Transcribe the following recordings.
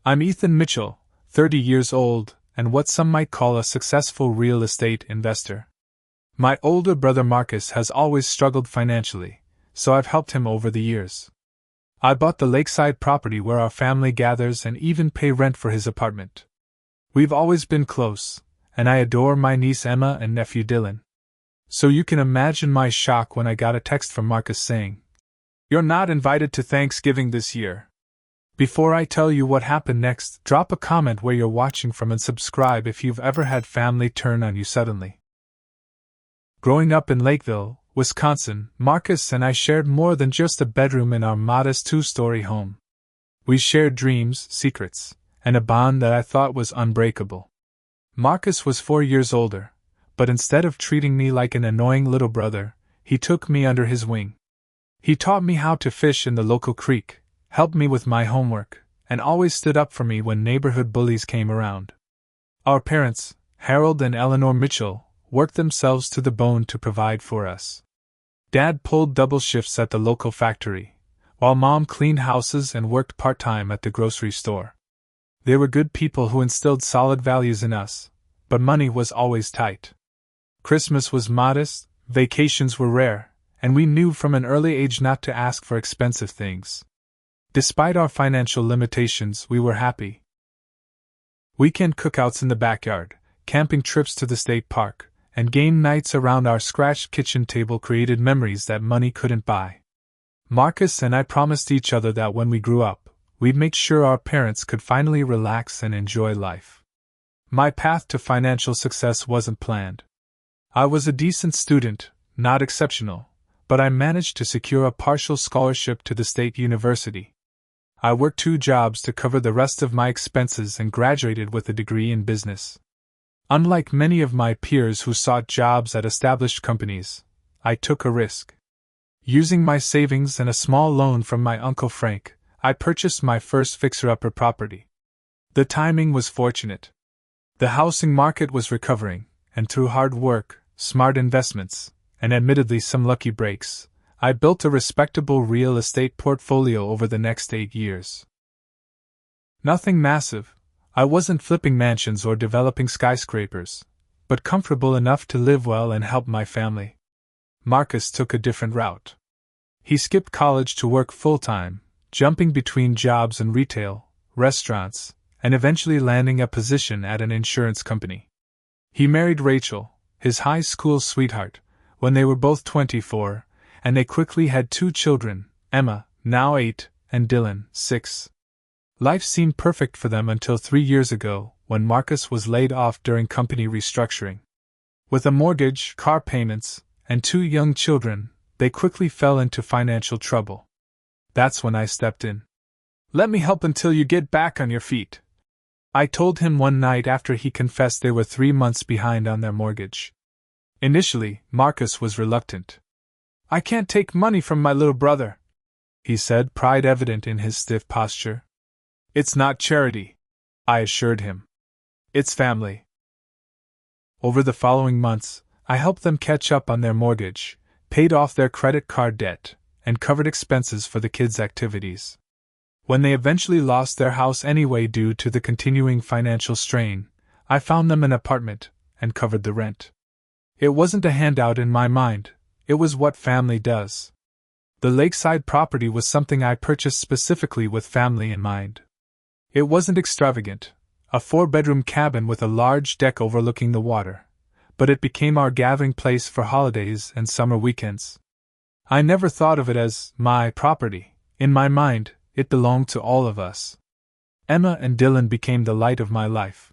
I'm Ethan Mitchell, 30 years old, and what some might call a successful real estate investor. My older brother Marcus has always struggled financially, so I've helped him over the years. I bought the lakeside property where our family gathers and even pay rent for his apartment. We've always been close, and I adore my niece Emma and nephew Dylan. So you can imagine my shock when I got a text from Marcus saying, "You're not invited to Thanksgiving this year." Before I tell you what happened next, drop a comment where you're watching from and subscribe if you've ever had family turn on you suddenly. Growing up in Lakeville, Wisconsin, Marcus and I shared more than just a bedroom in our modest two-story home. We shared dreams, secrets, and a bond that I thought was unbreakable. Marcus was 4 years older, but instead of treating me like an annoying little brother, he took me under his wing. He taught me how to fish in the local creek, helped me with my homework, and always stood up for me when neighborhood bullies came around. Our parents, Harold and Eleanor Mitchell, worked themselves to the bone to provide for us. Dad pulled double shifts at the local factory, while Mom cleaned houses and worked part-time at the grocery store. They were good people who instilled solid values in us, but money was always tight. Christmas was modest, vacations were rare, and we knew from an early age not to ask for expensive things. Despite our financial limitations, we were happy. Weekend cookouts in the backyard, camping trips to the state park, and game nights around our scratched kitchen table created memories that money couldn't buy. Marcus and I promised each other that when we grew up, we'd make sure our parents could finally relax and enjoy life. My path to financial success wasn't planned. I was a decent student, not exceptional, but I managed to secure a partial scholarship to the state university. I worked 2 jobs to cover the rest of my expenses and graduated with a degree in business. Unlike many of my peers who sought jobs at established companies, I took a risk. Using my savings and a small loan from my Uncle Frank, I purchased my first fixer-upper property. The timing was fortunate. The housing market was recovering, and through hard work, smart investments, and admittedly some lucky breaks, I built a respectable real estate portfolio over the next 8 years. Nothing massive. I wasn't flipping mansions or developing skyscrapers, but comfortable enough to live well and help my family. Marcus took a different route. He skipped college to work full-time, jumping between jobs in retail, restaurants, and eventually landing a position at an insurance company. He married Rachel, his high school sweetheart, when they were both 24, and they quickly had 2 children, Emma, now 8, and Dylan, 6. Life seemed perfect for them until 3 years ago, when Marcus was laid off during company restructuring. With a mortgage, car payments, and 2 young children, they quickly fell into financial trouble. That's when I stepped in. "Let me help until you get back on your feet," I told him one night after he confessed they were 3 months behind on their mortgage. Initially, Marcus was reluctant. "I can't take money from my little brother," he said, pride evident in his stiff posture. "It's not charity," I assured him. "It's family." Over the following months, I helped them catch up on their mortgage, paid off their credit card debt, and covered expenses for the kids' activities. When they eventually lost their house anyway due to the continuing financial strain, I found them an apartment and covered the rent. It wasn't a handout in my mind, it was what family does. The lakeside property was something I purchased specifically with family in mind. It wasn't extravagant, a 4-bedroom cabin with a large deck overlooking the water, but it became our gathering place for holidays and summer weekends. I never thought of it as my property. In my mind, it belonged to all of us. Emma and Dylan became the light of my life.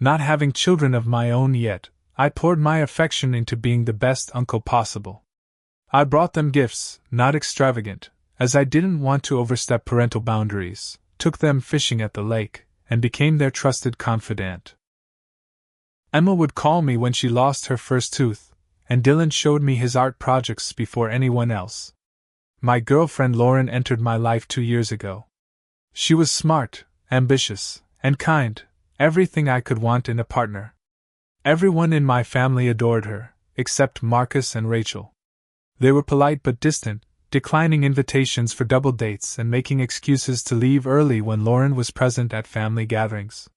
Not having children of my own yet, I poured my affection into being the best uncle possible. I brought them gifts, not extravagant, as I didn't want to overstep parental boundaries, took them fishing at the lake, and became their trusted confidant. Emma would call me when she lost her first tooth, and Dylan showed me his art projects before anyone else. My girlfriend Lauren entered my life 2 years ago. She was smart, ambitious, and kind, everything I could want in a partner. Everyone in my family adored her, except Marcus and Rachel. They were polite but distant, declining invitations for double dates and making excuses to leave early when Lauren was present at family gatherings.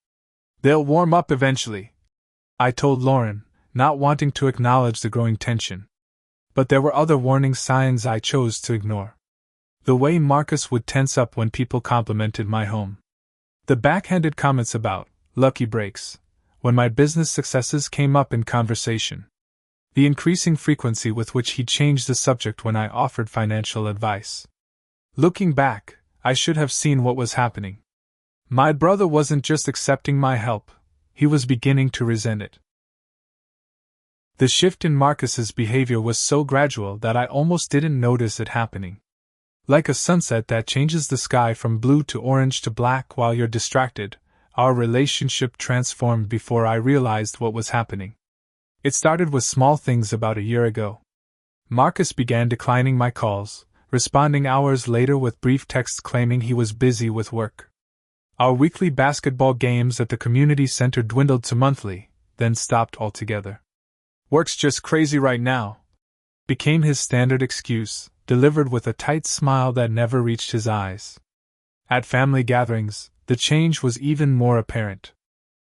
"They'll warm up eventually," I told Lauren, not wanting to acknowledge the growing tension. But there were other warning signs I chose to ignore. The way Marcus would tense up when people complimented my home. The backhanded comments about lucky breaks when my business successes came up in conversation. The increasing frequency with which he changed the subject when I offered financial advice. Looking back, I should have seen what was happening. My brother wasn't just accepting my help, he was beginning to resent it. The shift in Marcus's behavior was so gradual that I almost didn't notice it happening. Like a sunset that changes the sky from blue to orange to black while you're distracted, our relationship transformed before I realized what was happening. It started with small things about a year ago. Marcus began declining my calls, responding hours later with brief texts claiming he was busy with work. Our weekly basketball games at the community center dwindled to monthly, then stopped altogether. "Work's just crazy right now," became his standard excuse, delivered with a tight smile that never reached his eyes. At family gatherings, the change was even more apparent.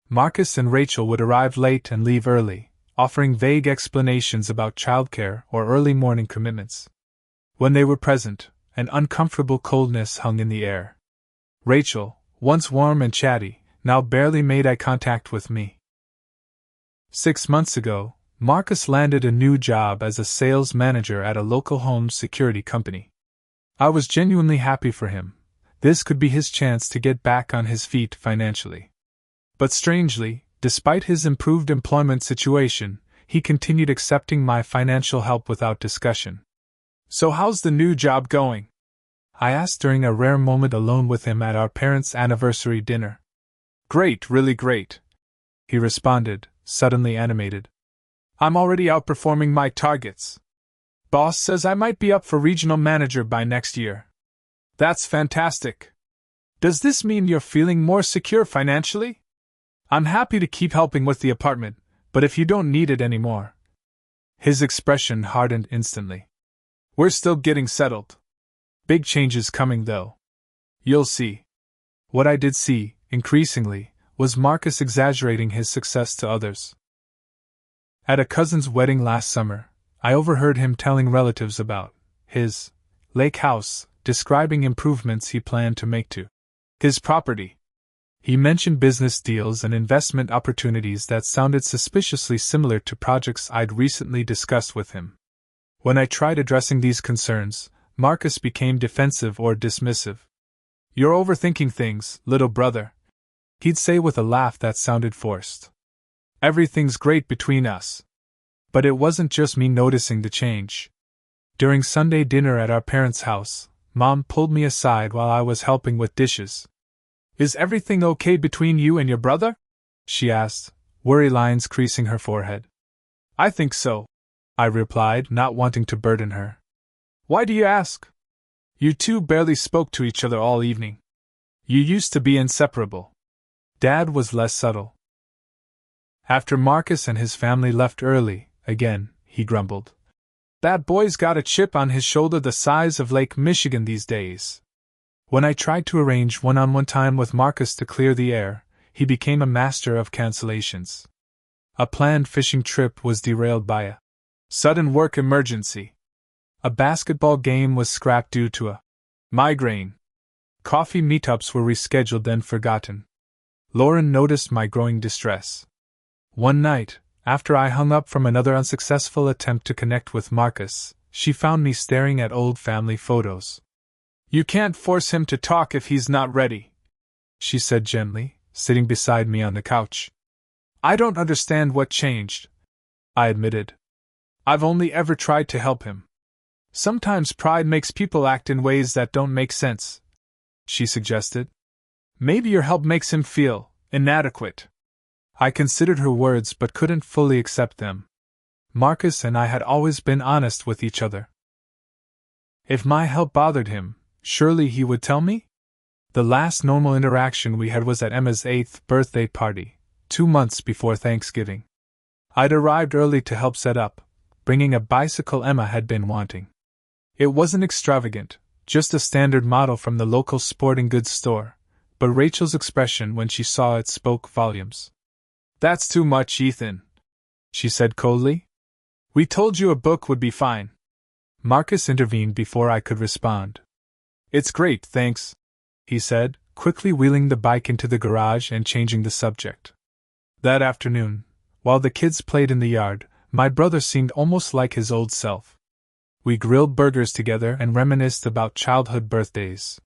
Marcus and Rachel would arrive late and leave early, offering vague explanations about childcare or early morning commitments. When they were present, an uncomfortable coldness hung in the air. Rachel, once warm and chatty, now barely made eye contact with me. 6 months ago, Marcus landed a new job as a sales manager at a local home security company. I was genuinely happy for him. This could be his chance to get back on his feet financially. But strangely, despite his improved employment situation, he continued accepting my financial help without discussion. "So how's the new job going?" I asked during a rare moment alone with him at our parents' anniversary dinner. "Great, really great," he responded, suddenly animated. "I'm already outperforming my targets. Boss says I might be up for regional manager by next year." "That's fantastic. Does this mean you're feeling more secure financially?" "I'm happy to keep helping with the apartment, but if you don't need it anymore." His expression hardened instantly. "We're still getting settled. Big changes coming though. You'll see." What I did see, increasingly, was Marcus exaggerating his success to others. At a cousin's wedding last summer, I overheard him telling relatives about his lake house, describing improvements he planned to make to his property. He mentioned business deals and investment opportunities that sounded suspiciously similar to projects I'd recently discussed with him. When I tried addressing these concerns, Marcus became defensive or dismissive. "You're overthinking things, little brother," he'd say with a laugh that sounded forced. "Everything's great between us." But it wasn't just me noticing the change. During Sunday dinner at our parents' house, Mom pulled me aside while I was helping with dishes. "Is everything okay between you and your brother?" she asked, worry lines creasing her forehead. "I think so," I replied, not wanting to burden her. "Why do you ask? You two barely spoke to each other all evening. You used to be inseparable." Dad was less subtle. After Marcus and his family left early, again, he grumbled. "That boy's got a chip on his shoulder the size of Lake Michigan these days." When I tried to arrange one-on-one time with Marcus to clear the air, he became a master of cancellations. A planned fishing trip was derailed by a sudden work emergency. A basketball game was scrapped due to a migraine. Coffee meetups were rescheduled then forgotten. Lauren noticed my growing distress. One night, after I hung up from another unsuccessful attempt to connect with Marcus, she found me staring at old family photos. "You can't force him to talk if he's not ready," she said gently, sitting beside me on the couch. "I don't understand what changed," I admitted. "I've only ever tried to help him." "Sometimes pride makes people act in ways that don't make sense," she suggested. "Maybe your help makes him feel inadequate." I considered her words but couldn't fully accept them. Marcus and I had always been honest with each other. If my help bothered him, surely he would tell me? The last normal interaction we had was at Emma's 8th birthday party, 2 months before Thanksgiving. I'd arrived early to help set up, bringing a bicycle Emma had been wanting. It wasn't extravagant, just a standard model from the local sporting goods store, but Rachel's expression when she saw it spoke volumes. "That's too much, Ethan," she said coldly. "We told you a book would be fine." Marcus intervened before I could respond. "It's great, thanks," he said, quickly wheeling the bike into the garage and changing the subject. That afternoon, while the kids played in the yard, my brother seemed almost like his old self. We grilled burgers together and reminisced about childhood birthdays.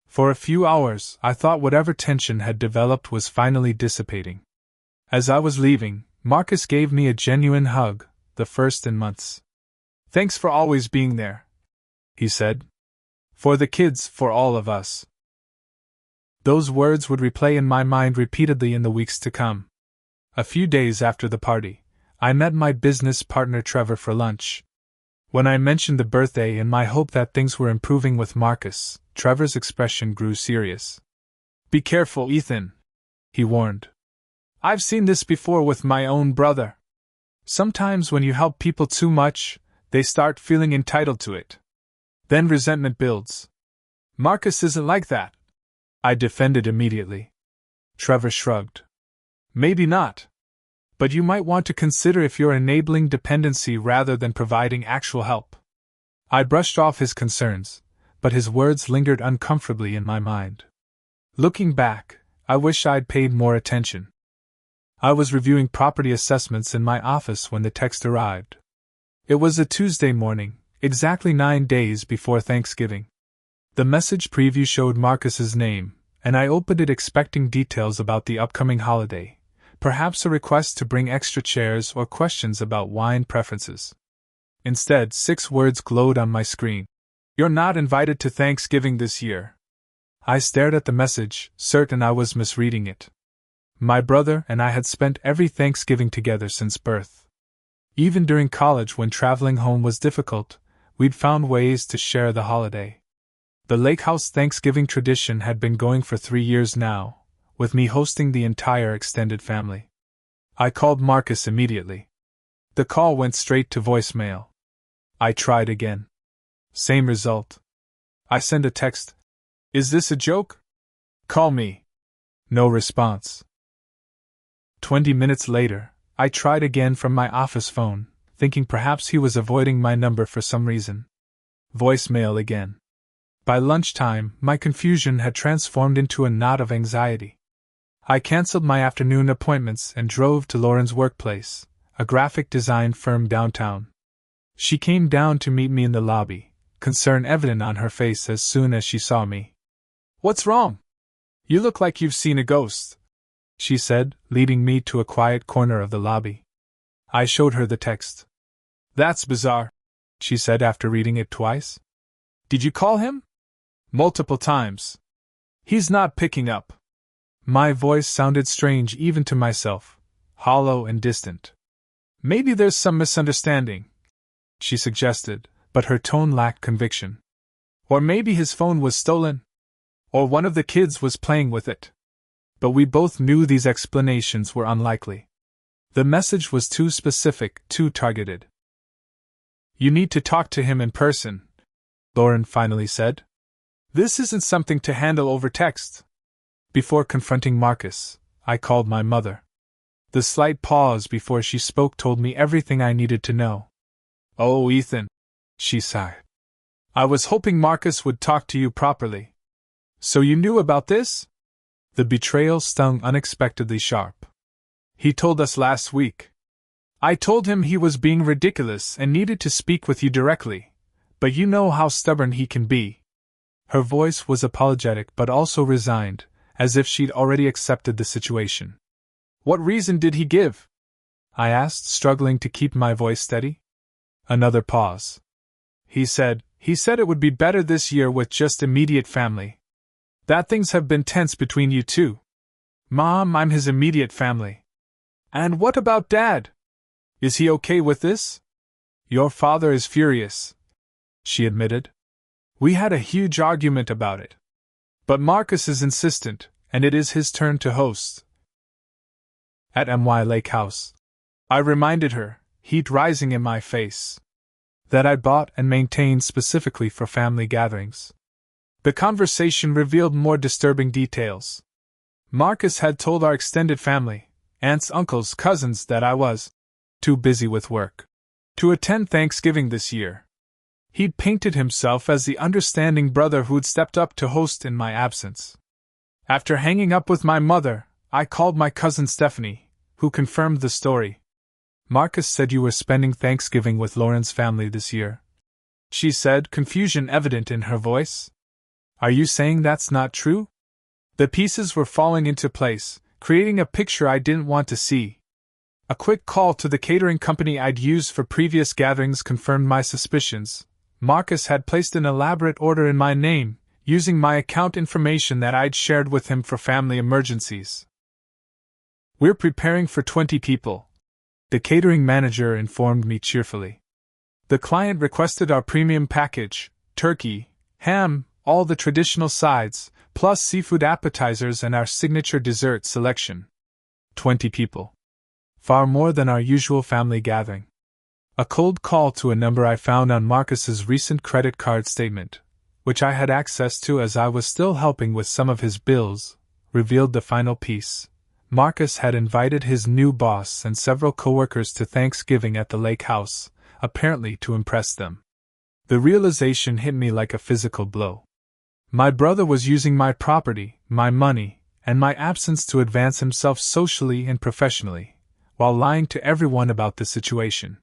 For a few hours, I thought whatever tension had developed was finally dissipating. As I was leaving, Marcus gave me a genuine hug, the first in months. "Thanks for always being there," he said. "For the kids, for all of us." Those words would replay in my mind repeatedly in the weeks to come. A few days after the party, I met my business partner Trevor for lunch. When I mentioned the birthday and my hope that things were improving with Marcus, Trevor's expression grew serious. "Be careful, Ethan," he warned. "I've seen this before with my own brother. Sometimes when you help people too much, they start feeling entitled to it. Then resentment builds. Marcus isn't like that," I defended immediately. Trevor shrugged. "Maybe not. But you might want to consider if you're enabling dependency rather than providing actual help." I brushed off his concerns, but his words lingered uncomfortably in my mind. Looking back, I wish I'd paid more attention. I was reviewing property assessments in my office when the text arrived. It was a Tuesday morning, exactly 9 days before Thanksgiving. The message preview showed Marcus's name, and I opened it expecting details about the upcoming holiday. Perhaps a request to bring extra chairs or questions about wine preferences. Instead, 6 words glowed on my screen. "You're not invited to Thanksgiving this year." I stared at the message, certain I was misreading it. My brother and I had spent every Thanksgiving together since birth. Even during college, when traveling home was difficult, we'd found ways to share the holiday. The Lake House Thanksgiving tradition had been going for 3 years now, with me hosting the entire extended family. I called Marcus immediately. The call went straight to voicemail. I tried again. Same result. I sent a text. "Is this a joke? Call me." No response. 20 minutes later, I tried again from my office phone, thinking perhaps he was avoiding my number for some reason. Voicemail again. By lunchtime, my confusion had transformed into a knot of anxiety. I canceled my afternoon appointments and drove to Lauren's workplace, a graphic design firm downtown. She came down to meet me in the lobby, concern evident on her face as soon as she saw me. "What's wrong? You look like you've seen a ghost," she said, leading me to a quiet corner of the lobby. I showed her the text. "That's bizarre," she said after reading it twice. "Did you call him?" "Multiple times. He's not picking up." My voice sounded strange even to myself, hollow and distant. "Maybe there's some misunderstanding," she suggested, but her tone lacked conviction. "Or maybe his phone was stolen. Or one of the kids was playing with it." But we both knew these explanations were unlikely. The message was too specific, too targeted. "You need to talk to him in person," Lauren finally said. "This isn't something to handle over text." Before confronting Marcus, I called my mother. The slight pause before she spoke told me everything I needed to know. "Oh, Ethan," she sighed. "I was hoping Marcus would talk to you properly. So you knew about this?" The betrayal stung unexpectedly sharp. "He told us last week. I told him he was being ridiculous and needed to speak with you directly, but you know how stubborn he can be." Her voice was apologetic but also resigned, as if she'd already accepted the situation. "What reason did he give?" I asked, struggling to keep my voice steady. Another pause. He said it would be better this year with just immediate family. That things have been tense between you two." "Mom, I'm his immediate family." "And what about Dad? Is he okay with this?" "Your father is furious," she admitted. "We had a huge argument about it. But Marcus is insistent, and it is his turn to host." At MY Lake House, I reminded her, heat rising in my face. that I bought and maintained specifically for family gatherings. The conversation revealed more disturbing details. Marcus had told our extended family, aunts, uncles, cousins, that I was too busy with work to attend Thanksgiving this year. He'd painted himself as the understanding brother who'd stepped up to host in my absence. After hanging up with my mother, I called my cousin Stephanie, who confirmed the story. Marcus said you were spending Thanksgiving with Lauren's family this year, she said, confusion evident in her voice. Are you saying that's not true? The pieces were falling into place, creating a picture I didn't want to see. A quick call to the catering company I'd used for previous gatherings confirmed my suspicions. Marcus had placed an elaborate order in my name, using my account information that I'd shared with him for family emergencies. We're preparing for 20 people, the catering manager informed me cheerfully. The client requested our premium package: turkey, ham, all the traditional sides, plus seafood appetizers and our signature dessert selection. 20 people. Far more than our usual family gathering. A cold call to a number I found on Marcus's recent credit card statement, which I had access to as I was still helping with some of his bills, revealed the final piece. Marcus had invited his new boss and several coworkers to Thanksgiving at the lake house, apparently to impress them. The realization hit me like a physical blow. My brother was using my property, my money, and my absence to advance himself socially and professionally, while lying to everyone about the situation.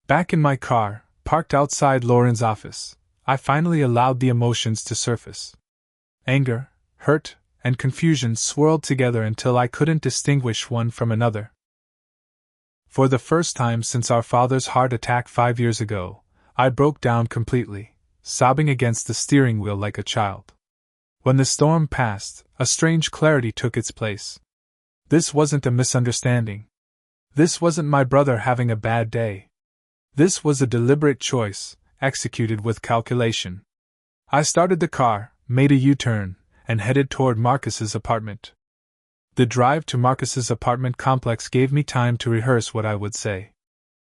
Back in my car, parked outside Lauren's office, I finally allowed the emotions to surface. Anger, hurt, and confusion swirled together until I couldn't distinguish one from another. For the first time since our father's heart attack 5 years ago, I broke down completely, sobbing against the steering wheel like a child. When the storm passed, a strange clarity took its place. This wasn't a misunderstanding. This wasn't my brother having a bad day. This was a deliberate choice, executed with calculation. I started the car, made a U-turn, and headed toward Marcus's apartment. The drive to Marcus's apartment complex gave me time to rehearse what I would say.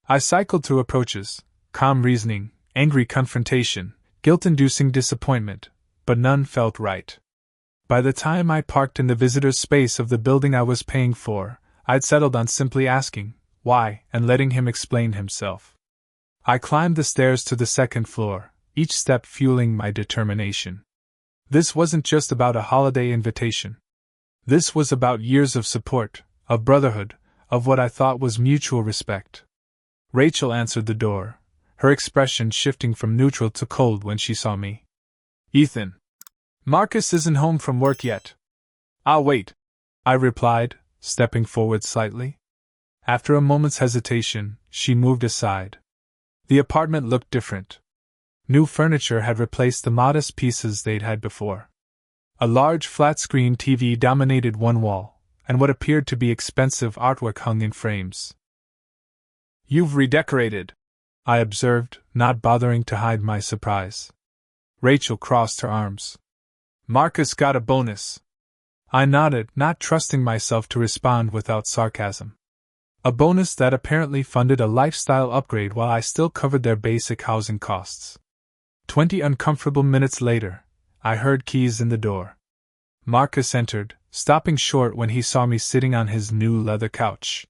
I cycled through approaches, calm reasoning, angry confrontation, guilt-inducing disappointment, but none felt right. By the time I parked in the visitor's space of the building I was paying for, I'd settled on simply asking, why, and letting him explain himself. I climbed the stairs to the second floor, each step fueling my determination. This wasn't just about a holiday invitation. This was about years of support, of brotherhood, of what I thought was mutual respect. Rachel answered the door, her expression shifting from neutral to cold when she saw me. Ethan, Marcus isn't home from work yet. I'll wait, I replied, stepping forward slightly. After a moment's hesitation, she moved aside. The apartment looked different. New furniture had replaced the modest pieces they'd had before. A large flat-screen TV dominated one wall, and what appeared to be expensive artwork hung in frames. You've redecorated, I observed, not bothering to hide my surprise. Rachel crossed her arms. Marcus got a bonus. I nodded, not trusting myself to respond without sarcasm. A bonus that apparently funded a lifestyle upgrade while I still covered their basic housing costs. 20 uncomfortable minutes later, I heard keys in the door. Marcus entered, stopping short when he saw me sitting on his new leather couch.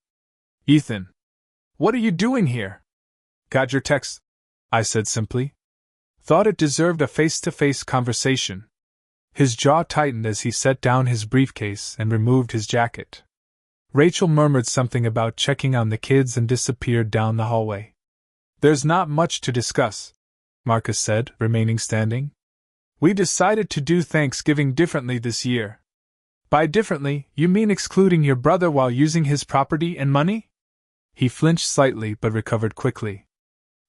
Ethan, what are you doing here? Got your text, I said simply. Thought it deserved a face-to-face conversation. His jaw tightened as he set down his briefcase and removed his jacket. Rachel murmured something about checking on the kids and disappeared down the hallway. There's not much to discuss, Marcus said, remaining standing. We decided to do Thanksgiving differently this year. By differently, you mean excluding your brother while using his property and money? He flinched slightly but recovered quickly.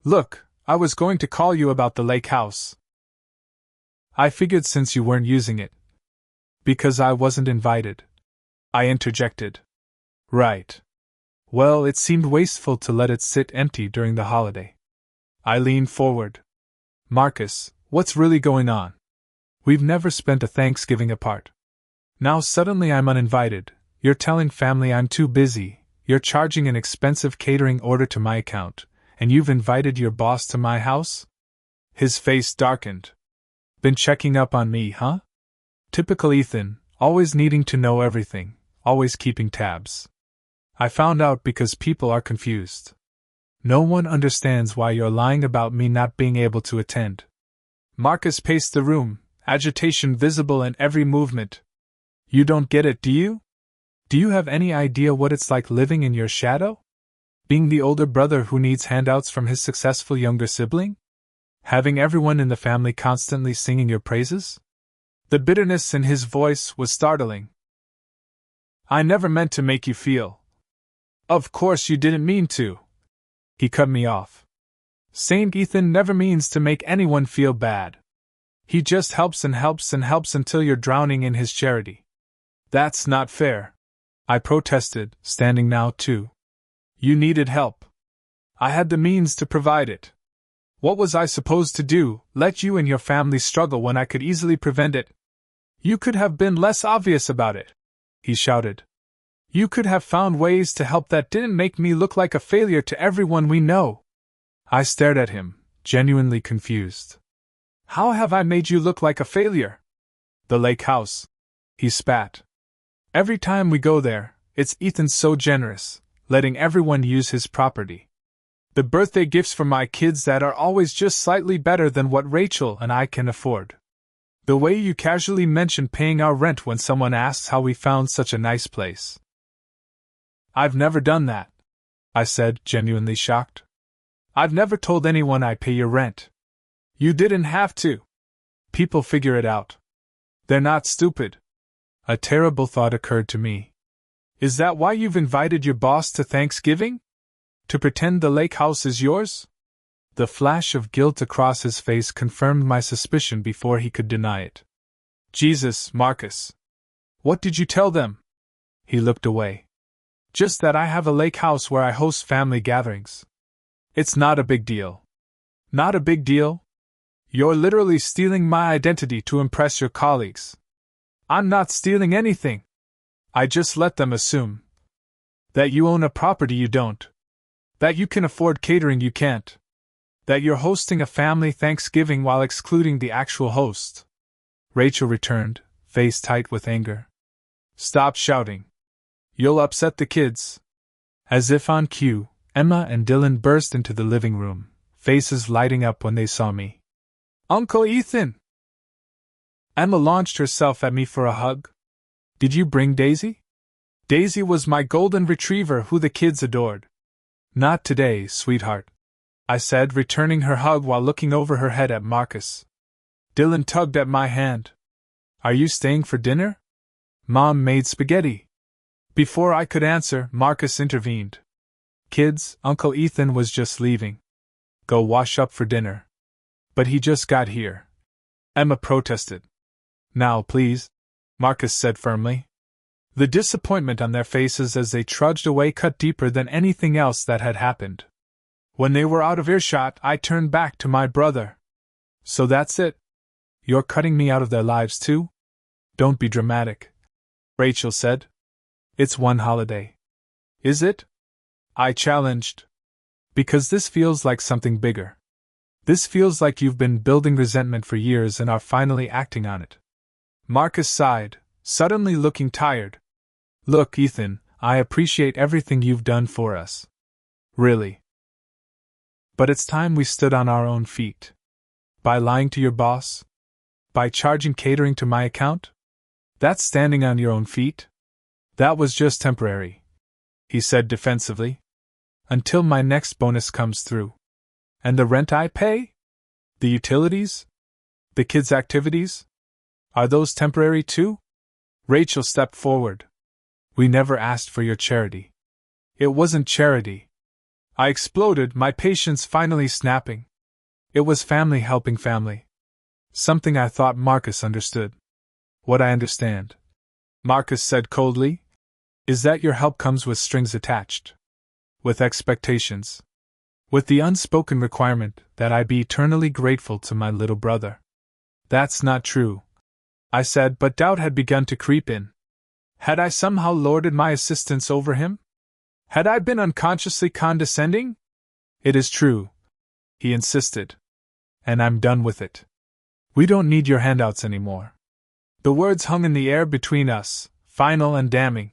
Look, I was going to call you about the lake house. I figured since you weren't using it. Because I wasn't invited. I interjected. Right. Well, it seemed wasteful to let it sit empty during the holiday. I leaned forward. Marcus, what's really going on? We've never spent a Thanksgiving apart. Now suddenly I'm uninvited, you're telling family I'm too busy, you're charging an expensive catering order to my account, And you've invited your boss to my house? His face darkened. Been checking up on me, huh? Typical Ethan, always needing to know everything, always keeping tabs. I found out because people are confused. No one understands why you're lying about me not being able to attend. Marcus paced the room, agitation visible in every movement. You don't get it, do you? Do you have any idea what it's like living in your shadow? Being the older brother who needs handouts from his successful younger sibling? Having everyone in the family constantly singing your praises? The bitterness in his voice was startling. I never meant to make you feel. Of course you didn't mean to. He cut me off. Saint Ethan never means to make anyone feel bad. He just helps and helps and helps until you're drowning in his charity. That's not fair, I protested, standing now too. You needed help. I had the means to provide it. What was I supposed to do, let you and your family struggle when I could easily prevent it? You could have been less obvious about it, he shouted. You could have found ways to help that didn't make me look like a failure to everyone we know. I stared at him, genuinely confused. How have I made you look like a failure? The lake house. He spat. Every time we go there, it's Ethan so generous, letting everyone use his property. The birthday gifts for my kids that are always just slightly better than what Rachel and I can afford. The way you casually mention paying our rent when someone asks how we found such a nice place. I've never done that, I said, genuinely shocked. I've never told anyone I pay your rent. You didn't have to. People figure it out. They're not stupid. A terrible thought occurred to me. Is that why you've invited your boss to Thanksgiving? To pretend the lake house is yours? The flash of guilt across his face confirmed my suspicion before he could deny it. Jesus, Marcus. What did you tell them? He looked away. Just that I have a lake house where I host family gatherings. It's not a big deal. Not a big deal? You're literally stealing my identity to impress your colleagues. I'm not stealing anything. I just let them assume that you own a property you don't. That you can afford catering you can't. That you're hosting a family Thanksgiving while excluding the actual host. Rachel returned, face tight with anger. Stop shouting. You'll upset the kids. As if on cue, Emma and Dylan burst into the living room, faces lighting up when they saw me. Uncle Ethan! Emma launched herself at me for a hug. Did you bring Daisy? Daisy was my golden retriever who the kids adored. Not today, sweetheart, I said, returning her hug while looking over her head at Marcus. Dylan tugged at my hand. Are you staying for dinner? Mom made spaghetti. Before I could answer, Marcus intervened. Kids, Uncle Ethan was just leaving. Go wash up for dinner. But he just got here. Emma protested. Now, please, Marcus said firmly. The disappointment on their faces as they trudged away cut deeper than anything else that had happened. When they were out of earshot, I turned back to my brother. So that's it? You're cutting me out of their lives too? Don't be dramatic, Rachel said. It's one holiday. Is it? I challenged. Because this feels like something bigger. This feels like you've been building resentment for years and are finally acting on it. Marcus sighed, suddenly looking tired. Look, Ethan, I appreciate everything you've done for us. Really. But it's time we stood on our own feet. By lying to your boss? By charging catering to my account? That's standing on your own feet? That was just temporary, he said defensively. Until my next bonus comes through. And the rent I pay? The utilities? The kids' activities? Are those temporary too? Rachel stepped forward. We never asked for your charity. It wasn't charity. I exploded, my patience finally snapping. It was family helping family. Something I thought Marcus understood. What I understand, Marcus said coldly, is that your help comes with strings attached. With expectations. With the unspoken requirement that I be eternally grateful to my little brother. That's not true, I said, but doubt had begun to creep in. Had I somehow lorded my assistance over him? Had I been unconsciously condescending? It is true, he insisted. And I'm done with it. We don't need your handouts anymore. The words hung in the air between us, final and damning.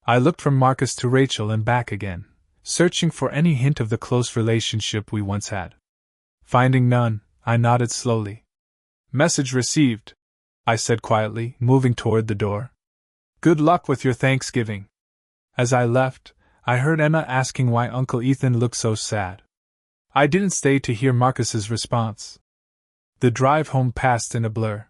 I looked from Marcus to Rachel and back again, searching for any hint of the close relationship we once had. Finding none, I nodded slowly. Message received, I said quietly, moving toward the door. Good luck with your Thanksgiving. As I left, I heard Emma asking why Uncle Ethan looked so sad. I didn't stay to hear Marcus's response. The drive home passed in a blur.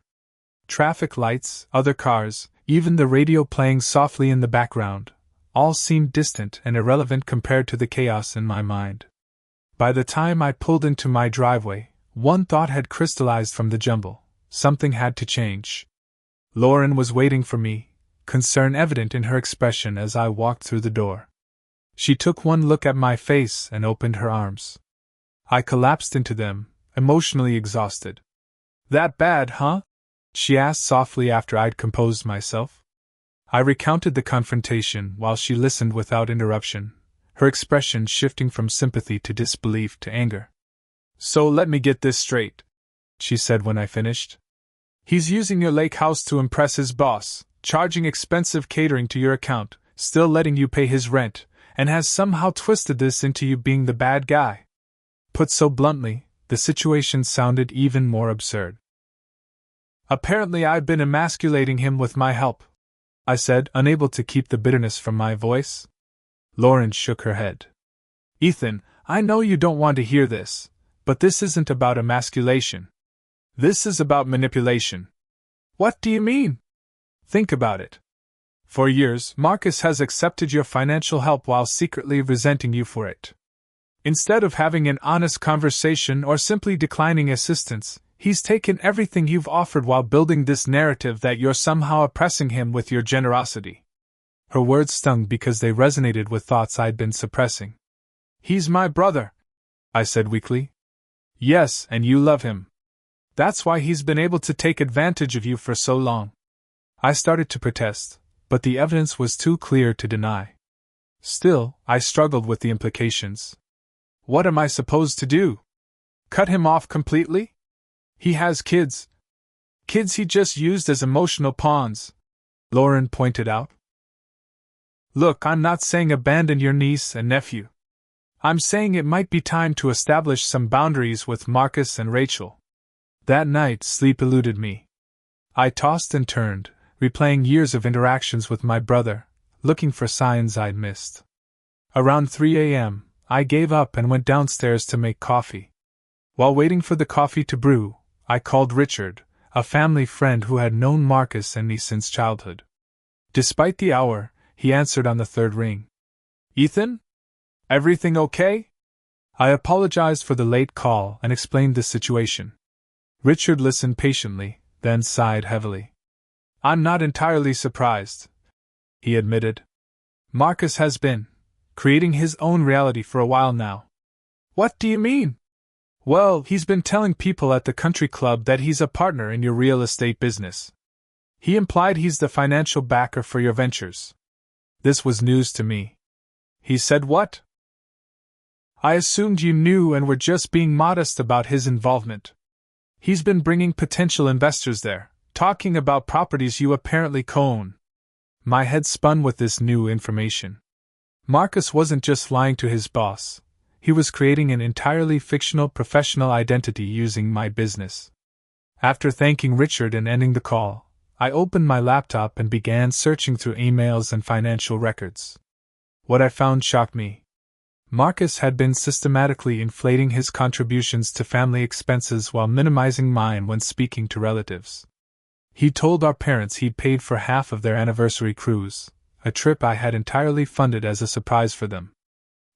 Traffic lights, other cars, even the radio playing softly in the background, all seemed distant and irrelevant compared to the chaos in my mind. By the time I pulled into my driveway, one thought had crystallized from the jumble. Something had to change. Lauren was waiting for me, concern evident in her expression as I walked through the door. She took one look at my face and opened her arms. I collapsed into them, emotionally exhausted. That bad, huh? She asked softly after I'd composed myself. I recounted the confrontation while she listened without interruption, her expression shifting from sympathy to disbelief to anger. So let me get this straight, she said when I finished. He's using your lake house to impress his boss, charging expensive catering to your account, still letting you pay his rent, and has somehow twisted this into you being the bad guy. Put so bluntly, the situation sounded even more absurd. Apparently I've been emasculating him with my help, I said, unable to keep the bitterness from my voice. Lauren shook her head. Ethan, I know you don't want to hear this, but this isn't about emasculation. This is about manipulation. What do you mean? Think about it. For years, Marcus has accepted your financial help while secretly resenting you for it. Instead of having an honest conversation or simply declining assistance, he's taken everything you've offered while building this narrative that you're somehow oppressing him with your generosity. Her words stung because they resonated with thoughts I'd been suppressing. He's my brother, I said weakly. Yes, and you love him. That's why he's been able to take advantage of you for so long. I started to protest, but the evidence was too clear to deny. Still, I struggled with the implications. What am I supposed to do? Cut him off completely? He has kids. Kids he just used as emotional pawns, Lauren pointed out. Look, I'm not saying abandon your niece and nephew. I'm saying it might be time to establish some boundaries with Marcus and Rachel. That night, sleep eluded me. I tossed and turned, replaying years of interactions with my brother, looking for signs I'd missed. Around 3 a.m., I gave up and went downstairs to make coffee. While waiting for the coffee to brew, I called Richard, a family friend who had known Marcus and me since childhood. Despite the hour, he answered on the third ring. Ethan? Everything okay? I apologized for the late call and explained the situation. Richard listened patiently, then sighed heavily. I'm not entirely surprised, he admitted. Marcus has been creating his own reality for a while now. What do you mean? Well, he's been telling people at the country club that he's a partner in your real estate business. He implied he's the financial backer for your ventures. This was news to me. He said what? I assumed you knew and were just being modest about his involvement. He's been bringing potential investors there, talking about properties you apparently co-own. My head spun with this new information. Marcus wasn't just lying to his boss. He was creating an entirely fictional professional identity using my business. After thanking Richard and ending the call, I opened my laptop and began searching through emails and financial records. What I found shocked me. Marcus had been systematically inflating his contributions to family expenses while minimizing mine when speaking to relatives. He told our parents he'd paid for half of their anniversary cruise, a trip I had entirely funded as a surprise for them.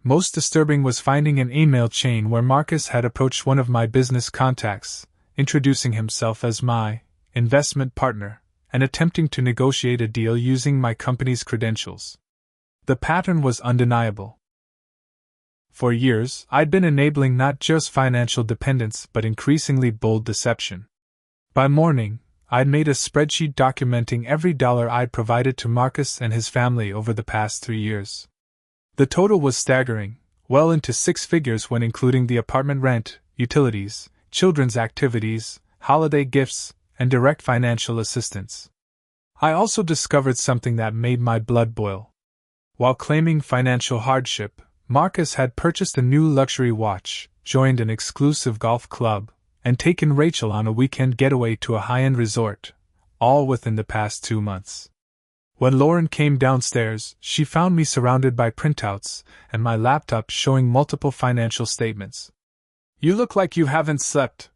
Most disturbing was finding an email chain where Marcus had approached one of my business contacts, introducing himself as my investment partner, and attempting to negotiate a deal using my company's credentials. The pattern was undeniable. For years, I'd been enabling not just financial dependence but increasingly bold deception. By morning, I'd made a spreadsheet documenting every dollar I'd provided to Marcus and his family over the past 3 years. The total was staggering, well into six figures when including the apartment rent, utilities, children's activities, holiday gifts, and direct financial assistance. I also discovered something that made my blood boil. While claiming financial hardship, Marcus had purchased a new luxury watch, joined an exclusive golf club, and taken Rachel on a weekend getaway to a high-end resort, all within the past 2 months. When Lauren came downstairs, she found me surrounded by printouts and my laptop showing multiple financial statements. "You look like you haven't slept,"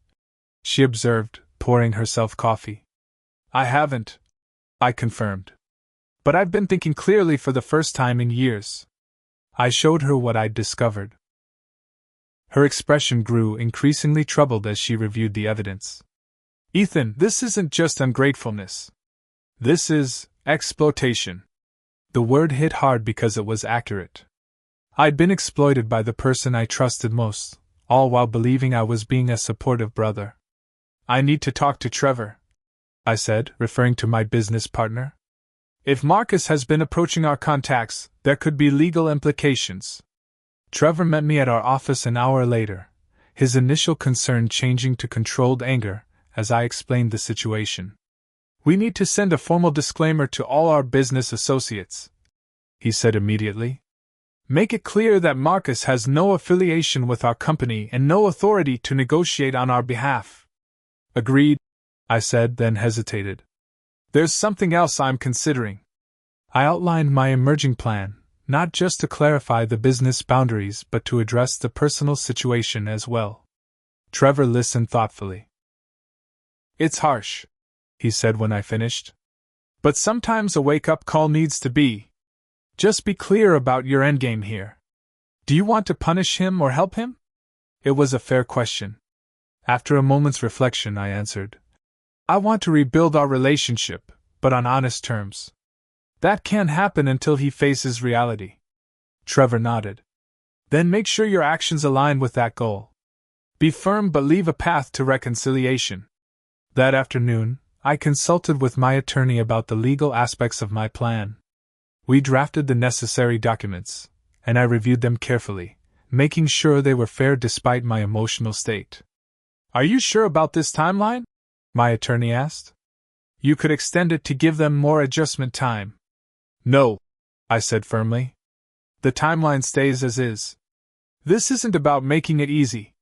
she observed, pouring herself coffee. "I haven't," I confirmed. "But I've been thinking clearly for the first time in years." I showed her what I'd discovered. Her expression grew increasingly troubled as she reviewed the evidence. "Ethan, this isn't just ungratefulness. This is exploitation." The word hit hard because it was accurate. I'd been exploited by the person I trusted most, all while believing I was being a supportive brother. "I need to talk to Trevor," I said, referring to my business partner. "If Marcus has been approaching our contacts, there could be legal implications." Trevor met me at our office an hour later, his initial concern changing to controlled anger as I explained the situation. "We need to send a formal disclaimer to all our business associates," he said immediately. "Make it clear that Marcus has no affiliation with our company and no authority to negotiate on our behalf." "Agreed," I said, then hesitated. "There's something else I'm considering." I outlined my emerging plan, not just to clarify the business boundaries but to address the personal situation as well. Trevor listened thoughtfully. "It's harsh," he said when I finished. "But sometimes a wake-up call needs to be. Just be clear about your endgame here. Do you want to punish him or help him?" It was a fair question. After a moment's reflection, I answered, "I want to rebuild our relationship, but on honest terms. That can't happen until he faces reality." Trevor nodded. "Then make sure your actions align with that goal. Be firm but leave a path to reconciliation." That afternoon, I consulted with my attorney about the legal aspects of my plan. We drafted the necessary documents, and I reviewed them carefully, making sure they were fair despite my emotional state. "Are you sure about this timeline?" my attorney asked. "You could extend it to give them more adjustment time." "No," I said firmly. "The timeline stays as is. This isn't about making it easy.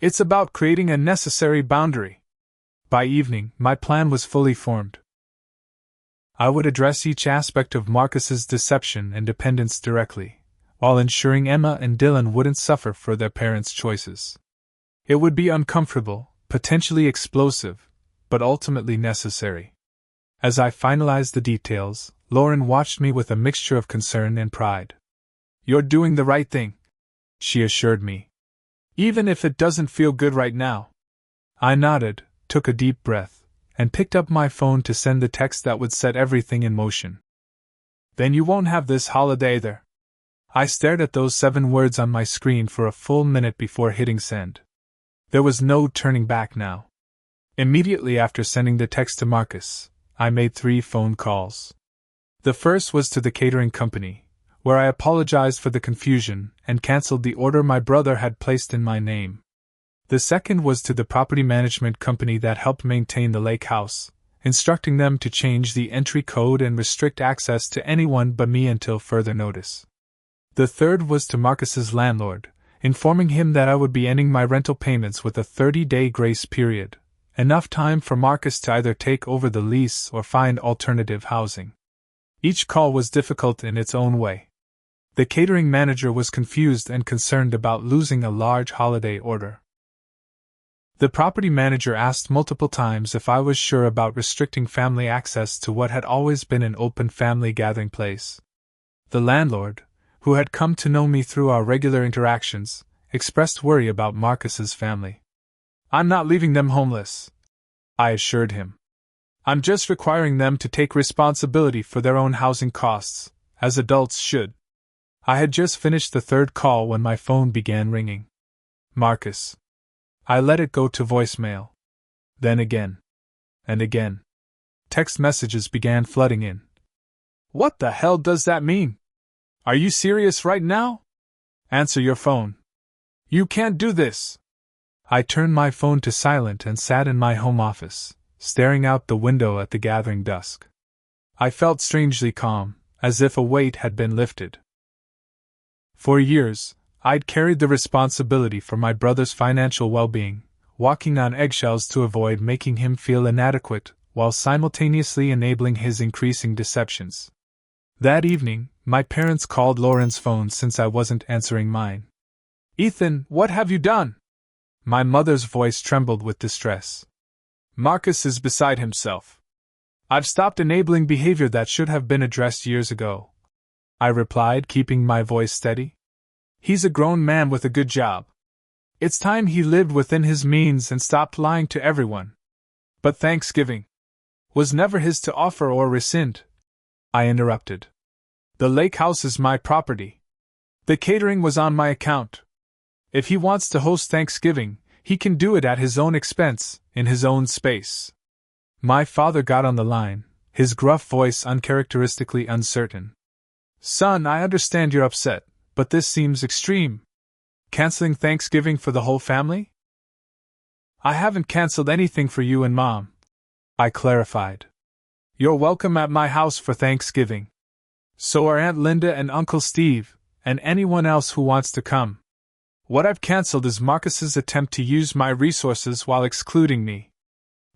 It's about creating a necessary boundary." By evening, my plan was fully formed. I would address each aspect of Marcus's deception and dependence directly, while ensuring Emma and Dylan wouldn't suffer for their parents' choices. It would be uncomfortable, potentially explosive, but ultimately necessary. As I finalized the details, Lauren watched me with a mixture of concern and pride. "You're doing the right thing," she assured me. "Even if it doesn't feel good right now." I nodded, took a deep breath, and picked up my phone to send the text that would set everything in motion. "Then you won't have this holiday either." I stared at those 7 words on my screen for a full minute before hitting send. There was no turning back now. Immediately after sending the text to Marcus, I made 3 phone calls. The first was to the catering company, where I apologized for the confusion and canceled the order my brother had placed in my name. The second was to the property management company that helped maintain the lake house, instructing them to change the entry code and restrict access to anyone but me until further notice. The third was to Marcus's landlord, informing him that I would be ending my rental payments with a 30-day grace period, enough time for Marcus to either take over the lease or find alternative housing. Each call was difficult in its own way. The catering manager was confused and concerned about losing a large holiday order. The property manager asked multiple times if I was sure about restricting family access to what had always been an open family gathering place. The landlord, who had come to know me through our regular interactions, expressed worry about Marcus's family. "I'm not leaving them homeless," I assured him. "I'm just requiring them to take responsibility for their own housing costs, as adults should." I had just finished the 3rd call when my phone began ringing. "Marcus." I let it go to voicemail. Then again. And again. Text messages began flooding in. "What the hell does that mean? Are you serious right now?" Answer your phone. You can't do this. I turned my phone to silent and sat in my home office, staring out the window at the gathering dusk. I felt strangely calm, as if a weight had been lifted. For years, I'd carried the responsibility for my brother's financial well-being, walking on eggshells to avoid making him feel inadequate, while simultaneously enabling his increasing deceptions. That evening, my parents called Lauren's phone since I wasn't answering mine. "Ethan, what have you done?" My mother's voice trembled with distress. "Marcus is beside himself. I've stopped enabling behavior that should have been addressed years ago," I replied, keeping my voice steady. "He's a grown man with a good job. It's time he lived within his means and stopped lying to everyone." "But Thanksgiving was never his to offer or rescind," I interrupted. "The lake house is my property. The catering was on my account. If he wants to host Thanksgiving, he can do it at his own expense, in his own space." My father got on the line, his gruff voice uncharacteristically uncertain. "Son, I understand you're upset, but this seems extreme. Canceling Thanksgiving for the whole family?" "I haven't canceled anything for you and Mom," I clarified. "You're welcome at my house for Thanksgiving. So are Aunt Linda and Uncle Steve, and anyone else who wants to come. What I've canceled is Marcus's attempt to use my resources while excluding me."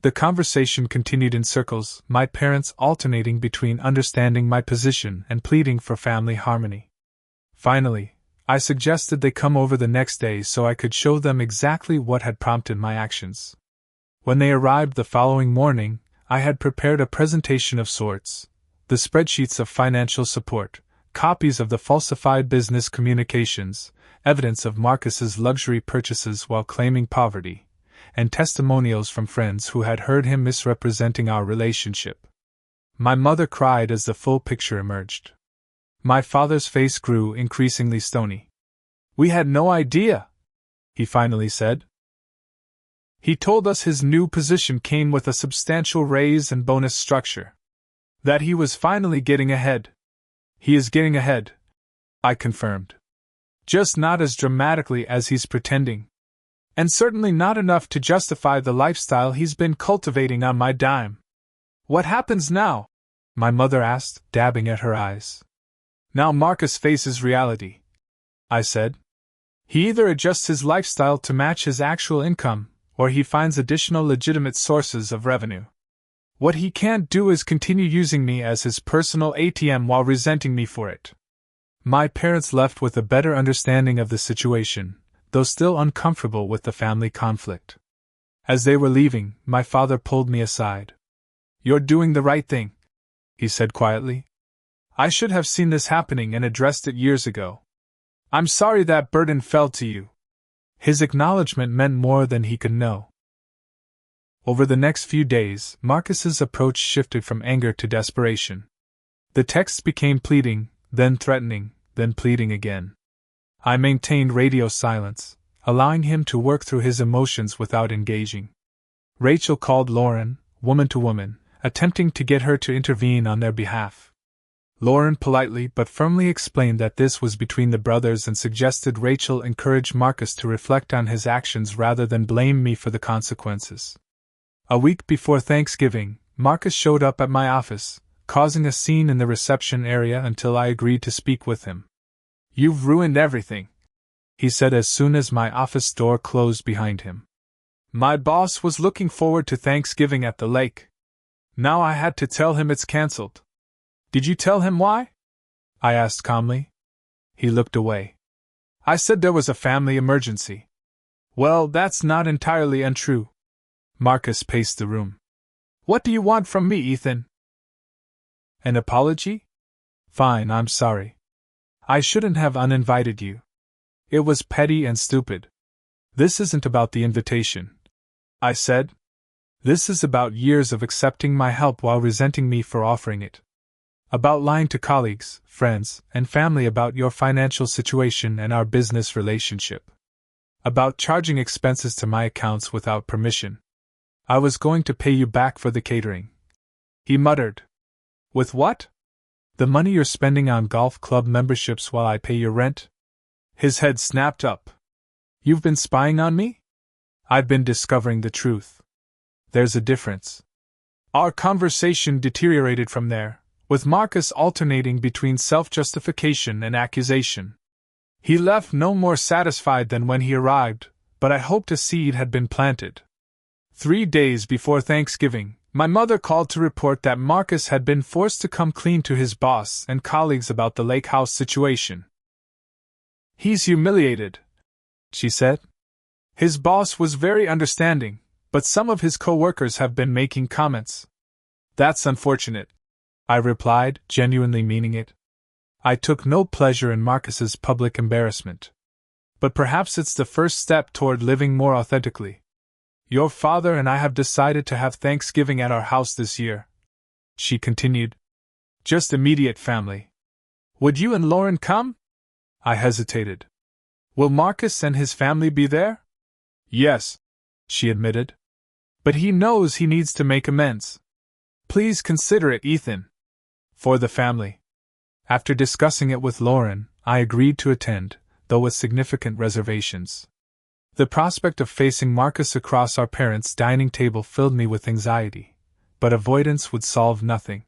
The conversation continued in circles, my parents alternating between understanding my position and pleading for family harmony. Finally, I suggested they come over the next day so I could show them exactly what had prompted my actions. When they arrived the following morning, I had prepared a presentation of sorts: the spreadsheets of financial support, copies of the falsified business communications, evidence of Marcus's luxury purchases while claiming poverty, and testimonials from friends who had heard him misrepresenting our relationship. My mother cried as the full picture emerged. My father's face grew increasingly stony. "We had no idea," he finally said. "He told us his new position came with a substantial raise and bonus structure. That he was finally getting ahead." "He is getting ahead," I confirmed. "Just not as dramatically as he's pretending. And certainly not enough to justify the lifestyle he's been cultivating on my dime." "What happens now?" my mother asked, dabbing at her eyes. "Now Marcus faces reality," I said. "He either adjusts his lifestyle to match his actual income, or he finds additional legitimate sources of revenue. What he can't do is continue using me as his personal ATM while resenting me for it." My parents left with a better understanding of the situation, though still uncomfortable with the family conflict. As they were leaving, my father pulled me aside. "You're doing the right thing," he said quietly. "I should have seen this happening and addressed it years ago. I'm sorry that burden fell to you." His acknowledgement meant more than he could know. Over the next few days, Marcus's approach shifted from anger to desperation. The texts became pleading, then threatening, then pleading again. I maintained radio silence, allowing him to work through his emotions without engaging. Rachel called Lauren, woman to woman, attempting to get her to intervene on their behalf. Lauren politely but firmly explained that this was between the brothers and suggested Rachel encourage Marcus to reflect on his actions rather than blame me for the consequences. A week before Thanksgiving, Marcus showed up at my office, causing a scene in the reception area until I agreed to speak with him. "You've ruined everything," he said as soon as my office door closed behind him. "My boss was looking forward to Thanksgiving at the lake. Now I had to tell him it's cancelled." "Did you tell him why?" I asked calmly. He looked away. "I said there was a family emergency." "Well, that's not entirely untrue." Marcus paced the room. "What do you want from me, Ethan?" "An apology? Fine, I'm sorry. I shouldn't have uninvited you. It was petty and stupid. This isn't about the invitation," I said. "This is about years of accepting my help while resenting me for offering it. About lying to colleagues, friends, and family about your financial situation and our business relationship. About charging expenses to my accounts without permission. I was going to pay you back for the catering." He muttered. "With what? The money you're spending on golf club memberships while I pay your rent?" His head snapped up. You've been spying on me? I've been discovering the truth. There's a difference. Our conversation deteriorated from there, with Marcus alternating between self-justification and accusation. He left no more satisfied than when he arrived, but I hoped a seed had been planted. 3 days before Thanksgiving, my mother called to report that Marcus had been forced to come clean to his boss and colleagues about the lake house situation. He's humiliated, she said. His boss was very understanding, but some of his co-workers have been making comments. That's unfortunate, I replied, genuinely meaning it. I took no pleasure in Marcus's public embarrassment. But perhaps it's the first step toward living more authentically. Your father and I have decided to have Thanksgiving at our house this year, she continued. Just immediate family. Would you and Lauren come? I hesitated. Will Marcus and his family be there? Yes, she admitted. But he knows he needs to make amends. Please consider it, Ethan. For the family. After discussing it with Lauren, I agreed to attend, though with significant reservations. The prospect of facing Marcus across our parents' dining table filled me with anxiety, but avoidance would solve nothing.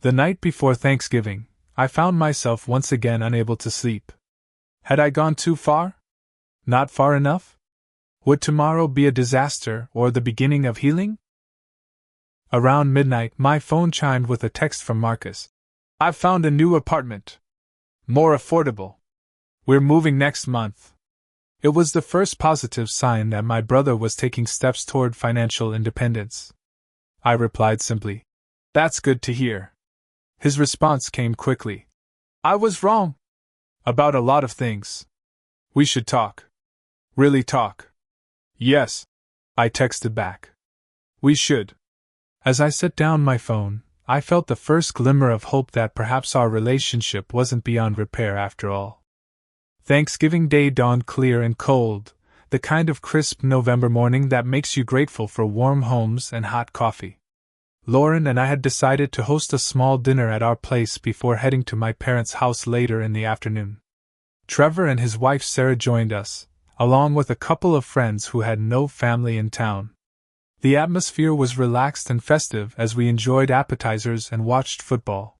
The night before Thanksgiving, I found myself once again unable to sleep. Had I gone too far? Not far enough? Would tomorrow be a disaster or the beginning of healing? Around midnight, my phone chimed with a text from Marcus. I've found a new apartment. More affordable. We're moving next month. It was the first positive sign that my brother was taking steps toward financial independence. I replied simply, That's good to hear. His response came quickly. I was wrong. About a lot of things. We should talk. Really talk. Yes, I texted back. We should. As I set down my phone, I felt the first glimmer of hope that perhaps our relationship wasn't beyond repair after all. Thanksgiving Day dawned clear and cold, the kind of crisp November morning that makes you grateful for warm homes and hot coffee. Lauren and I had decided to host a small dinner at our place before heading to my parents' house later in the afternoon. Trevor and his wife Sarah joined us, along with a couple of friends who had no family in town. The atmosphere was relaxed and festive as we enjoyed appetizers and watched football.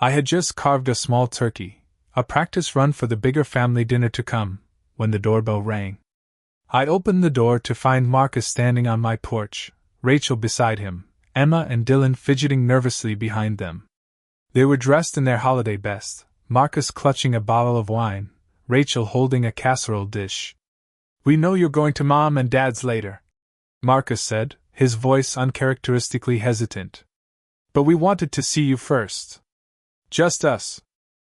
I had just carved a small turkey, a practice run for the bigger family dinner to come, when the doorbell rang. I opened the door to find Marcus standing on my porch, Rachel beside him, Emma and Dylan fidgeting nervously behind them. They were dressed in their holiday best, Marcus clutching a bottle of wine, Rachel holding a casserole dish. We know you're going to Mom and Dad's later, Marcus said, his voice uncharacteristically hesitant. But we wanted to see you first. Just us.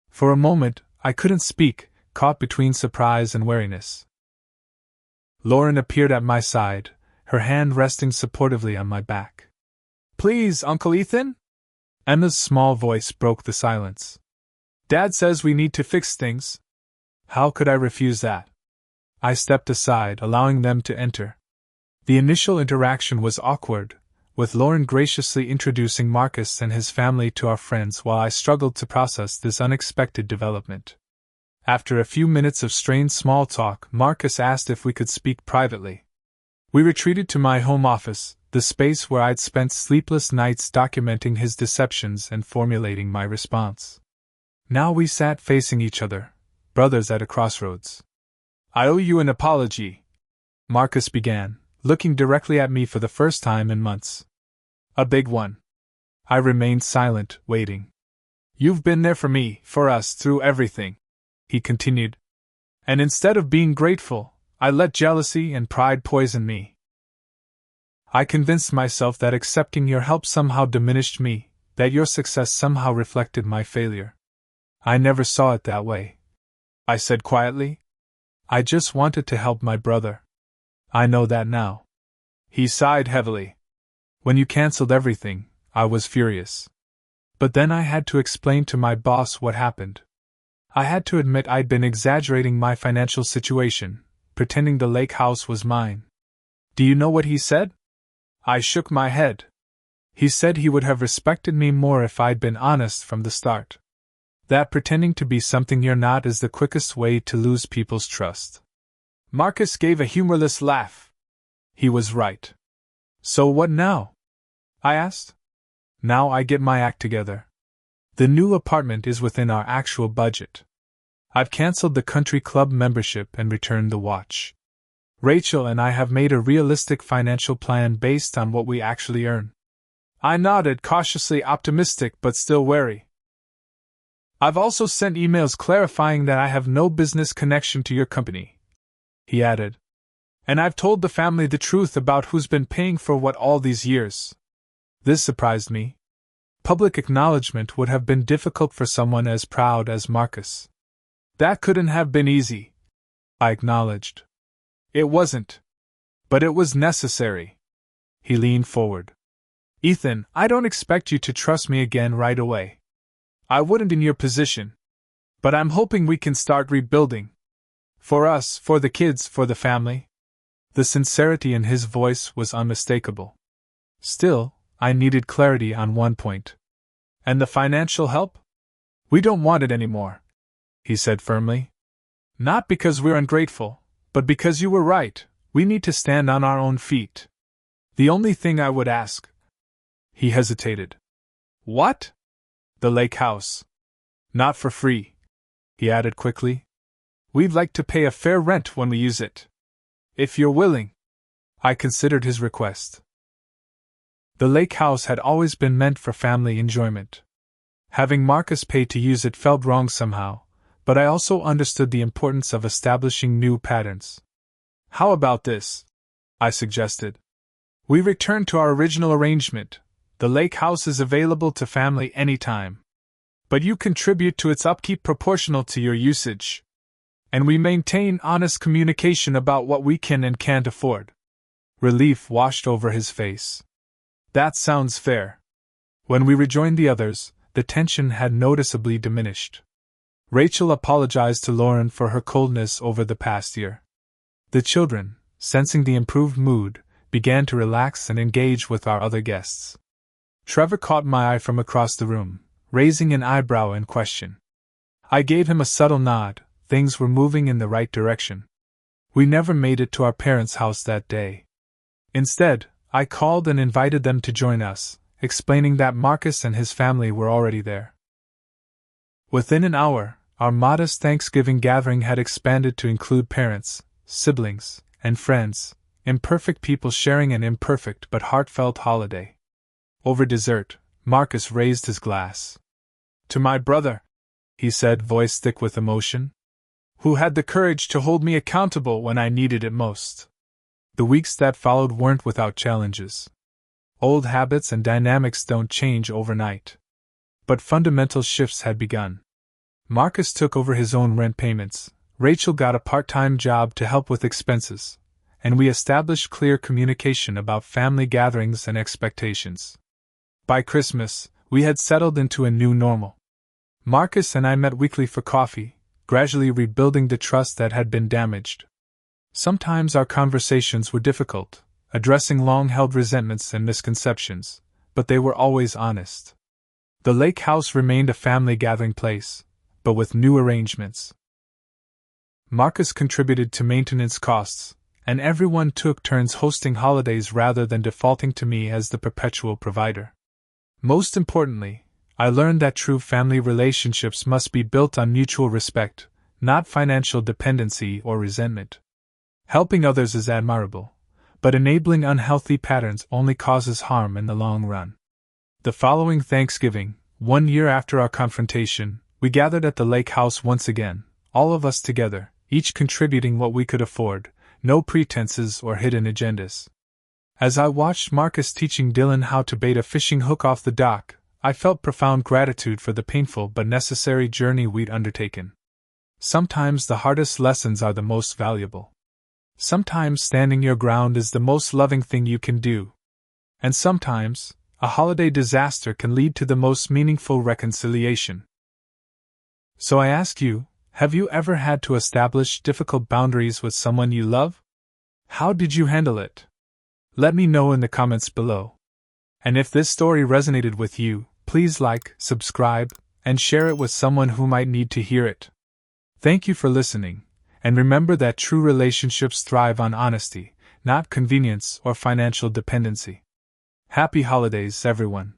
For a moment, I couldn't speak, caught between surprise and wariness. Lauren appeared at my side, her hand resting supportively on my back. Please, Uncle Ethan? Emma's small voice broke the silence. Dad says we need to fix things. How could I refuse that? I stepped aside, allowing them to enter. The initial interaction was awkward, with Lauren graciously introducing Marcus and his family to our friends while I struggled to process this unexpected development. After a few minutes of strained small talk, Marcus asked if we could speak privately. We retreated to my home office, the space where I'd spent sleepless nights documenting his deceptions and formulating my response. Now we sat facing each other, brothers at a crossroads. I owe you an apology, Marcus began, looking directly at me for the first time in months. A big one. I remained silent, waiting. You've been there for me, for us, through everything, he continued. And instead of being grateful, I let jealousy and pride poison me. I convinced myself that accepting your help somehow diminished me, that your success somehow reflected my failure. I never saw it that way, I said quietly. I just wanted to help my brother. I know that now. He sighed heavily. When you canceled everything, I was furious. But then I had to explain to my boss what happened. I had to admit I'd been exaggerating my financial situation, pretending the lake house was mine. Do you know what he said? I shook my head. He said he would have respected me more if I'd been honest from the start. That pretending to be something you're not is the quickest way to lose people's trust. Marcus gave a humorless laugh. He was right. So what now? I asked. Now I get my act together. The new apartment is within our actual budget. I've cancelled the country club membership and returned the watch. Rachel and I have made a realistic financial plan based on what we actually earn. I nodded, cautiously optimistic but still wary. I've also sent emails clarifying that I have no business connection to your company, he added. And I've told the family the truth about who's been paying for what all these years. This surprised me. Public acknowledgement would have been difficult for someone as proud as Marcus. That couldn't have been easy, I acknowledged. It wasn't. But it was necessary. He leaned forward. Ethan, I don't expect you to trust me again right away. I wouldn't in your position. But I'm hoping we can start rebuilding. For us, for the kids, for the family. The sincerity in his voice was unmistakable. Still, I needed clarity on one point. And the financial help? We don't want it anymore, he said firmly. Not because we're ungrateful, but because you were right, we need to stand on our own feet. The only thing I would ask. He hesitated. What? The lake house. Not for free, he added quickly. We'd like to pay a fair rent when we use it. If you're willing. I considered his request. The lake house had always been meant for family enjoyment. Having Marcus pay to use it felt wrong somehow, but I also understood the importance of establishing new patterns. How about this? I suggested. We return to our original arrangement. The lake house is available to family anytime. But you contribute to its upkeep proportional to your usage. And we maintain honest communication about what we can and can't afford. Relief washed over his face. That sounds fair. When we rejoined the others, the tension had noticeably diminished. Rachel apologized to Lauren for her coldness over the past year. The children, sensing the improved mood, began to relax and engage with our other guests. Trevor caught my eye from across the room, raising an eyebrow in question. I gave him a subtle nod. Things were moving in the right direction. We never made it to our parents' house that day. Instead, I called and invited them to join us, explaining that Marcus and his family were already there. Within an hour, our modest Thanksgiving gathering had expanded to include parents, siblings, and friends, imperfect people sharing an imperfect but heartfelt holiday. Over dessert, Marcus raised his glass. To my brother, he said, voice thick with emotion, who had the courage to hold me accountable when I needed it most. The weeks that followed weren't without challenges. Old habits and dynamics don't change overnight. But fundamental shifts had begun. Marcus took over his own rent payments, Rachel got a part-time job to help with expenses, and we established clear communication about family gatherings and expectations. By Christmas, we had settled into a new normal. Marcus and I met weekly for coffee, gradually rebuilding the trust that had been damaged. Sometimes our conversations were difficult, addressing long-held resentments and misconceptions, but they were always honest. The lake house remained a family gathering place, but with new arrangements. Marcus contributed to maintenance costs, and everyone took turns hosting holidays rather than defaulting to me as the perpetual provider. Most importantly, I learned that true family relationships must be built on mutual respect, not financial dependency or resentment. Helping others is admirable, but enabling unhealthy patterns only causes harm in the long run. The following Thanksgiving, 1 year after our confrontation, we gathered at the lake house once again, all of us together, each contributing what we could afford, no pretenses or hidden agendas. As I watched Marcus teaching Dylan how to bait a fishing hook off the dock, I felt profound gratitude for the painful but necessary journey we'd undertaken. Sometimes the hardest lessons are the most valuable. Sometimes standing your ground is the most loving thing you can do. And sometimes, a holiday disaster can lead to the most meaningful reconciliation. So I ask you, have you ever had to establish difficult boundaries with someone you love? How did you handle it? Let me know in the comments below. And if this story resonated with you, please like, subscribe, and share it with someone who might need to hear it. Thank you for listening, and remember that true relationships thrive on honesty, not convenience or financial dependency. Happy holidays, everyone.